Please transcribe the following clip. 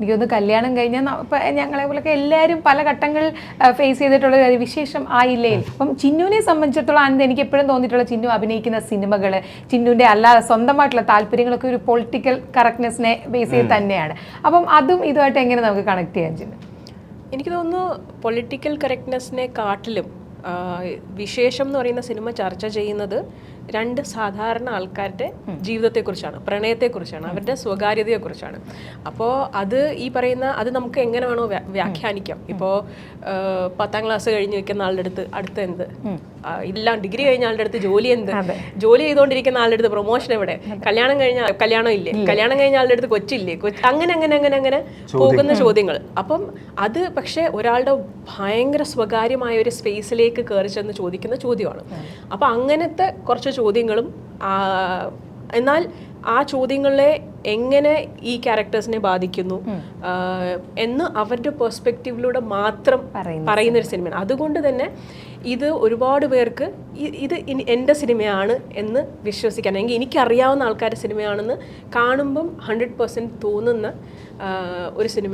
എനിക്കൊന്ന് കല്യാണം കഴിഞ്ഞാൽ ഞങ്ങളെ പോലൊക്കെ എല്ലാവരും പല ഘട്ടങ്ങൾ ഫേസ് ചെയ്തിട്ടുള്ള കാര്യം, വിശേഷം ആയില്ലേ. അപ്പം ചിന്നുവിനെ സംബന്ധിച്ചിടത്തോളം ആനന്ദ് എനിക്ക് എപ്പോഴും തോന്നിയിട്ടുള്ള ചിന്നു അഭിനയിക്കുന്ന സിനിമകൾ, ചിന്നുവിൻ്റെ അല്ലാതെ സ്വന്തമായിട്ടുള്ള താല്പര്യങ്ങളൊക്കെ ഒരു പൊളിറ്റിക്കൽ കറക്റ്റ്നെസ്സിനെ ബേസ് ചെയ്ത് തന്നെയാണ്. അപ്പം അതും ഇതുമായിട്ട് എങ്ങനെ നമുക്ക് കണക്ട് ചെയ്യാൻ ചിന്നു? എനിക്ക് തോന്നുന്നു പൊളിറ്റിക്കൽ കറക്റ്റ്നെസ്സിനെ കാട്ടിലും വിശേഷം എന്ന് പറയുന്ന സിനിമ ചർച്ച ചെയ്യുന്നത് രണ്ട് സാധാരണ ആൾക്കാരുടെ ജീവിതത്തെക്കുറിച്ചാണ്, പ്രണയത്തെക്കുറിച്ചാണ്, അവരുടെ സ്വകാര്യതയെക്കുറിച്ചാണ്. അപ്പോൾ അത് ഈ പറയുന്ന അത് നമുക്ക് എങ്ങനെ വേണോ വ്യാഖ്യാനിക്കാം. ഇപ്പോൾ 10ാം ക്ലാസ് കഴിഞ്ഞ് വെക്കുന്ന ആളുടെ അടുത്ത് അടുത്ത എന്ത്, എല്ലാം ഡിഗ്രി കഴിഞ്ഞ ആളുടെ അടുത്ത് ജോലി എന്ത്, ജോലി ചെയ്തുകൊണ്ടിരിക്കുന്ന ആളുടെ അടുത്ത് പ്രൊമോഷൻ എവിടെ, കല്യാണം കഴിഞ്ഞ കല്യാണം ഇല്ലേ, കല്യാണം കഴിഞ്ഞ ആളുടെ അടുത്ത് കൊച്ചില്ലേ, അങ്ങനെ അങ്ങനെ അങ്ങനെ അങ്ങനെ പോകുന്ന ചോദ്യങ്ങൾ. അപ്പം അത് പക്ഷേ ഒരാളുടെ ഭയങ്കര സ്വകാര്യമായ ഒരു സ്പേസിലേക്ക് കയറി ചെന്ന് ചോദിക്കുന്ന ചോദ്യമാണ്. അപ്പം അങ്ങനത്തെ കുറച്ച് ചോദ്യങ്ങളും, എന്നാൽ ആ ചോദ്യങ്ങളെ എങ്ങനെ ഈ ക്യാരക്ടേഴ്സിനെ ബാധിക്കുന്നു എന്ന് അവരുടെ പെർസ്പെക്റ്റീവിലൂടെ മാത്രം പറയുന്നൊരു സിനിമയാണ്. അതുകൊണ്ട് തന്നെ ഇത് ഒരുപാട് പേർക്ക് ഇത് എൻ്റെ സിനിമയാണ് എന്ന് വിശ്വസിക്കാൻ, അല്ലെങ്കിൽ എനിക്കറിയാവുന്ന ആൾക്കാരുടെ സിനിമയാണെന്ന് കാണുമ്പം 100% തോന്നുന്ന ഒരു സിനിമയാണ്.